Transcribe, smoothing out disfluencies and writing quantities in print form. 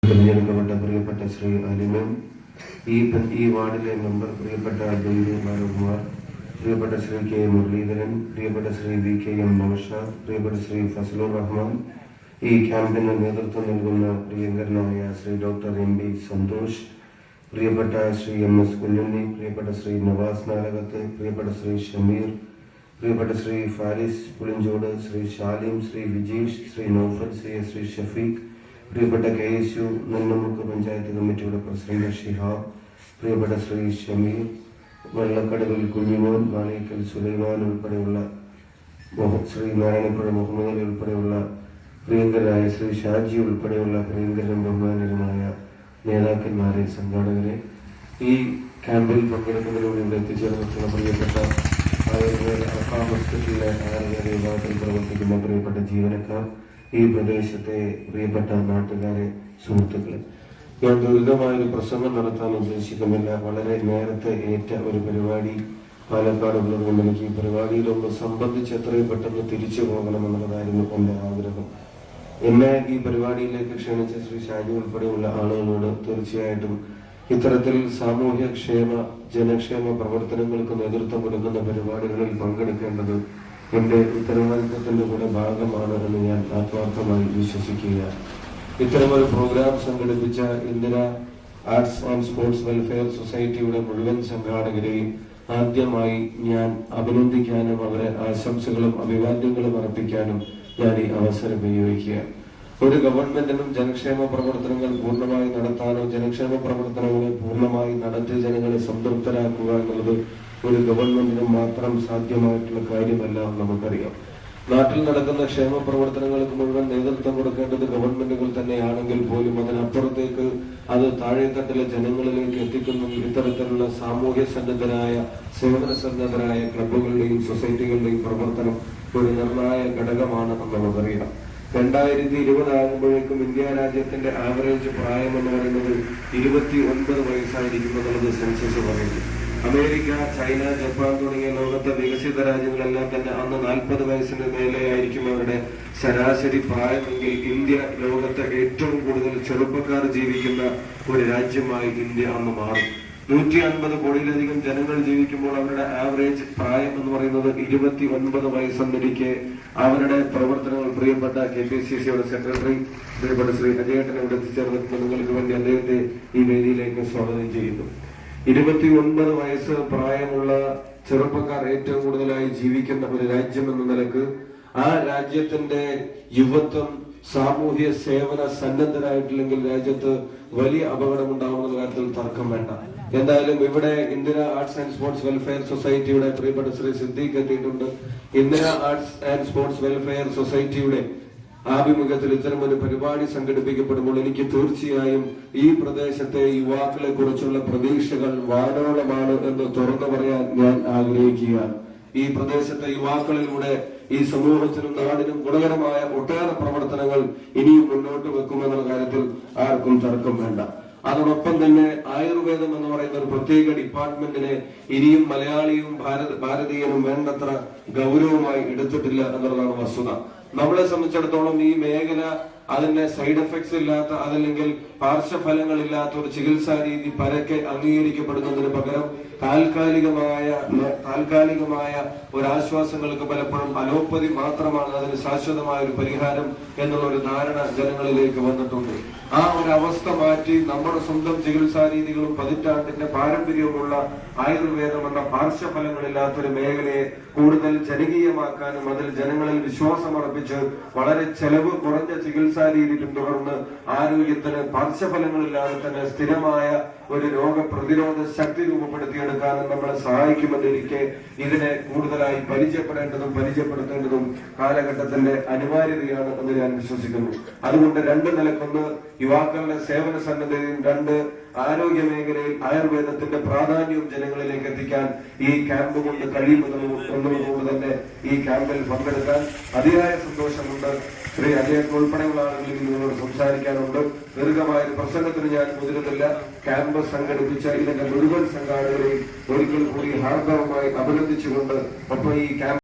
തിരഞ്ഞെടുക്കപ്പെട്ട പ്രിയപ്പെട്ട ശ്രീ അലിമൻ, ഈ വാർഡിലെ മെമ്പർ പ്രിയപ്പെട്ട ബിന്ദു ബാലകുമാർ, പ്രിയപ്പെട്ട ശ്രീ കെ മുരളീധരൻ, പ്രിയപ്പെട്ട Shri V K M Naushad, പ്രിയപ്പെട്ട ശ്രീ ഫസലുർ റഹ്മാൻ, ഈ ക്യാമ്പിന് നേതൃത്വം നൽകുന്ന പ്രിയങ്കരനായ Shri doctor M B Santhosh, പ്രിയപ്പെട്ട ശ്രീ എം എസ് കുഞ്ഞുണ്ണി, പ്രിയപ്പെട്ട ശ്രീ നവാസ് നാലകത്ത്, പ്രിയപ്പെട്ട ശ്രീ ഷമീർ, പ്രിയപ്പെട്ട ശ്രീ ഫാരിസ് പുളിഞ്ചോട്, ശ്രീ ഷാലിം, ശ്രീ വിജീഷ്, ശ്രീ നൌഫൽ, ശ്രീ ഷഫീഖ്, പ്രിയപ്പെട്ട KSU നെല്ലമുക്ക് പഞ്ചായത്ത് കമ്മിറ്റിയുടെ പ്രസിഡന്റ് ഷിഹാബ്, പ്രിയപ്പെട്ട ശ്രീ ഷമീർ, വെള്ളക്കടവിൽ കുഞ്ഞിമോൻ, മാളിക്കൽ സുലൈമാൻ ഉൾപ്പെടെയുള്ള ശ്രീ നാരായണപ്പുഴ മുഹമ്മദ് അലി ഉൾപ്പെടെയുള്ള പ്രിയങ്കരായ ശ്രീ ഷാജി ഉൾപ്പെടെയുള്ള പ്രിയങ്കരും ബഹുമാനരുമായ നേതാക്കന്മാരെ, സംഘാടകരെ, ഈ ക്യാമ്പിൽ പങ്കെടുക്കുന്നതിലൂടെ ഇവിടെ എത്തിച്ചേർന്നിട്ടുള്ള പ്രിയപ്പെട്ട ഹോസ്പിറ്റലിലെ ആയുർവേദ വിഭാഗത്തിൽ പ്രവർത്തിക്കുന്ന പ്രിയപ്പെട്ട ജീവനക്കാർ, ഈ പ്രദേശത്തെ പ്രിയപ്പെട്ട നാട്ടുകാരെ, സുഹൃത്തുക്കളെ, ഞാൻ ദുരിതമായൊരു പ്രസംഗം നടത്താൻ ഉദ്ദേശിക്കുന്നില്ല. വളരെ നേരത്തെ ഏറ്റ ഒരു പരിപാടി പാലക്കാട് ഉള്ളതുകൊണ്ട് എനിക്ക് ഈ പരിപാടിയിലൊന്ന് സംബന്ധിച്ച് എത്രയും പെട്ടെന്ന് തിരിച്ചു പോകണമെന്നുള്ളതായിരുന്നു എന്റെ ആഗ്രഹം. എന്നെ ഈ പരിപാടിയിലേക്ക് ക്ഷണിച്ച ശ്രീ ഷാജി ഉൾപ്പെടെയുള്ള ആളുകളോട് തീർച്ചയായിട്ടും ഇത്തരത്തിൽ സാമൂഹ്യക്ഷേമ ജനക്ഷേമ പ്രവർത്തനങ്ങൾക്ക് നേതൃത്വം കൊടുക്കുന്ന പരിപാടികളിൽ പങ്കെടുക്കേണ്ടത് എന്റെ ഉത്തരവാദിത്വത്തിന്റെ കൂടെ ഭാഗമാണ് എന്ന് ഞാൻ ആത്മാർത്ഥമായി വിശ്വസിക്കുകയാണ്. ഇത്തരമൊരു പ്രോഗ്രാം സംഘടിപ്പിച്ച Indira arts and sports welfare സൊസൈറ്റിയുടെ മുഴുവൻ സംഘാടകരെയും ആദ്യമായി ഞാൻ അഭിനന്ദിക്കാനും അവരെ ആശംസകളും അഭിവാദ്യങ്ങളും അർപ്പിക്കാനും ഞാൻ ഈ അവസരം ഉപയോഗിക്കുകയാണ്. ഒരു ഗവൺമെന്റിനും ജനക്ഷേമ പ്രവർത്തനങ്ങൾ പൂർണ്ണമായി നടത്താനോ ജനക്ഷേമ പ്രവർത്തനങ്ങൾ പൂർണ്ണമായി നടത്തി ജനങ്ങളെ സംതൃപ്തരാക്കുക എന്നുള്ളത് ഒരു ഗവൺമെന്റിനും മാത്രം സാധ്യമായിട്ടുള്ള കാര്യമല്ല നമുക്കറിയാം. നാട്ടിൽ നടക്കുന്ന ക്ഷേമ പ്രവർത്തനങ്ങൾക്ക് മുഴുവൻ നേതൃത്വം കൊടുക്കേണ്ടത് ഗവൺമെന്റുകൾ തന്നെയാണെങ്കിൽ പോലും അതിനപ്പുറത്തേക്ക് അത് താഴെത്തട്ടിലെ ജനങ്ങളിലേക്ക് എത്തിക്കുന്ന ഇത്തരത്തിലുള്ള സാമൂഹ്യ സന്നദ്ധരായ സേവന സന്നദ്ധരായ ക്ലബ്ബുകളുടെയും സൊസൈറ്റികളുടെയും പ്രവർത്തനം ഒരു നിർണായക ഘടകമാണ് എന്ന് നമുക്കറിയാം. 2020 ആകുമ്പോഴേക്കും ഇന്ത്യ രാജ്യത്തിന്റെ ആവറേജ് പ്രായം എന്ന് പറയുന്നത് 29 വയസ്സായിരിക്കും എന്നുള്ളത് സെൻസസ് പറയുന്നു. അമേരിക്ക, ചൈന, ജപ്പാൻ തുടങ്ങിയ ലോകത്തെ വികസിത രാജ്യങ്ങളെല്ലാം തന്നെ അന്ന് 40 വയസ്സിന് മേലെയായിരിക്കും അവരുടെ ശരാശരി പ്രായമെങ്കിൽ ഇന്ത്യ ലോകത്തെ ഏറ്റവും കൂടുതൽ ചെറുപ്പക്കാർ ജീവിക്കുന്ന ഒരു രാജ്യമായി ഇന്ത്യ അന്ന് മാറും. 150 കോടിയിലധികം ജനങ്ങൾ ജീവിക്കുമ്പോൾ അവരുടെ ആവറേജ് പ്രായം എന്ന് പറയുന്നത് 29 വയസ്സെന്നിരിക്കെ അവരുടെ പ്രവർത്തനങ്ങൾ പ്രിയപ്പെട്ട KPCCയുടെ സെക്രട്ടറി പ്രിയപ്പെട്ട ശ്രീ അജയേട്ടനെ ഇവിടെ എത്തിച്ചേർന്നിട്ട് നിങ്ങൾക്ക് വേണ്ടി അദ്ദേഹത്തെ ഈ വേദിയിലേക്ക് സ്വാഗതം ചെയ്യുന്നു. 29 വയസ്സ് പ്രായമുള്ള ചെറുപ്പക്കാർ ഏറ്റവും കൂടുതലായി ജീവിക്കുന്ന ഒരു രാജ്യം എന്ന നിലക്ക് ആ രാജ്യത്തിന്റെ യുവത്വം സാമൂഹ്യ സേവന സന്നദ്ധരായിട്ടില്ലെങ്കിൽ രാജ്യത്ത് വലിയ അപകടമുണ്ടാവുന്ന കാര്യത്തിൽ തർക്കം വേണ്ട. എന്തായാലും ഇവിടെ Indira arts and sports welfare സൊസൈറ്റിയുടെ പ്രിയപ്പെട്ട ശ്രീ സിദ്ദീഖ് എത്തിയിട്ടുണ്ട്. Indira arts and sports welfare സൊസൈറ്റിയുടെ ആഭിമുഖ്യത്തിൽ ഇത്തരം ഒരു പരിപാടി സംഘടിപ്പിക്കപ്പെടുമ്പോൾ എനിക്ക് തീർച്ചയായും ഈ പ്രദേശത്തെ യുവാക്കളെ കുറിച്ചുള്ള പ്രതീക്ഷകൾ വാനോളമാണ് എന്ന് തുറന്നു പറയാൻ ഞാൻ ആഗ്രഹിക്കുകയാണ്. ഈ പ്രദേശത്തെ യുവാക്കളിലൂടെ ഈ സമൂഹത്തിനും നാടിനും ഗുണകരമായ ഒട്ടേറെ പ്രവർത്തനങ്ങൾ ഇനിയും മുന്നോട്ട് വെക്കുമെന്നുള്ള കാര്യത്തിൽ ആർക്കും തർക്കം വേണ്ട. അതോടൊപ്പം തന്നെ ആയുർവേദം എന്ന് പറയുന്ന ഒരു പ്രത്യേക ഡിപ്പാർട്ട്മെന്റിനെ ഇനിയും മലയാളിയും ഭാരതീയനും വേണ്ടത്ര ഗൗരവമായി എടുത്തിട്ടില്ല എന്നുള്ളതാണ് വസ്തുത. നമ്മളെ സംബന്ധിച്ചിടത്തോളം ഈ മേഖല അതിന്റെ സൈഡ് എഫക്ട്സ് ഇല്ലാത്ത അതല്ലെങ്കിൽ പാർശ്വഫലങ്ങളില്ലാത്ത ഒരു ചികിത്സാ രീതി പരക്കെ അംഗീകരിക്കപ്പെടുന്നതിന് പകരം താൽക്കാലികമായ ഒരാശ്വാസങ്ങൾക്ക് പലപ്പോഴും അലോപ്പതി മാത്രമാണ് അതിന് ശാശ്വതമായ ഒരു പരിഹാരം എന്നുള്ള ഒരു ധാരണ ജനങ്ങളിലേക്ക് വന്നിട്ടുണ്ട്. ആ ഒരു അവസ്ഥ മാറ്റി നമ്മുടെ സ്വന്തം ചികിത്സാ രീതികളും പതിറ്റാണ്ടിന്റെ പാരമ്പര്യവുമുള്ള ആയുർവേദം എന്ന പാർശ്വഫലങ്ങളില്ലാത്തൊരു മേഖലയെ കൂടുതൽ ജനകീയമാക്കാനും അതിൽ ജനങ്ങളിൽ വിശ്വാസമർപ്പിച്ച് വളരെ ചെലവ് കുറഞ്ഞ ചികിത്സാ രീതി പിന്തുടർന്ന് ആരോഗ്യത്തിന് പാർശ്വഫലങ്ങളില്ലാതെ തന്നെ സ്ഥിരമായ ഒരു രോഗപ്രതിരോധ ശക്തി രൂപപ്പെടുത്തിയെടുക്കാനും നമ്മളെ സഹായിക്കുമെന്നിരിക്കെ ഇതിനെ കൂടുതലായി പരിചയപ്പെടുത്തേണ്ടതും കാലഘട്ടത്തിന്റെ അനിവാര്യതയാണ് എന്ന് ഞാൻ വിശ്വസിക്കുന്നു. അതുകൊണ്ട് 2 നിലക്കൊന്ന് യുവാക്കളുടെ സേവന സന്നദ്ധതയും 2 ആരോഗ്യ മേഖലയിൽ ആയുർവേദത്തിന്റെ പ്രാധാന്യവും ജനങ്ങളിലേക്ക് എത്തിക്കാൻ ഈ ക്യാമ്പ് കൊണ്ട് കഴിയുമെന്നുള്ളതുകൊണ്ട് തന്നെ ഈ ക്യാമ്പിൽ പങ്കെടുക്കാൻ അതിയായ സന്തോഷമുണ്ട്. ശ്രീ അജയൻ ഉൾപ്പെടെയുള്ള ആളുകളിൽ നിങ്ങളോട് സംസാരിക്കാനുണ്ട്. ദീർഘമായ ഒരു പ്രസംഗത്തിന് ഞാൻ മുതിരുന്നില്ല. ക്യാമ്പ് സംഘടിപ്പിച്ച ഇതിന്റെ മുഴുവൻ സംഘാടകരെയും ഒരിക്കൽ കൂടി ഹാർദവമായി അഭിനന്ദിച്ചുകൊണ്ട് ഒപ്പം ഈ ക്യാമ്പ്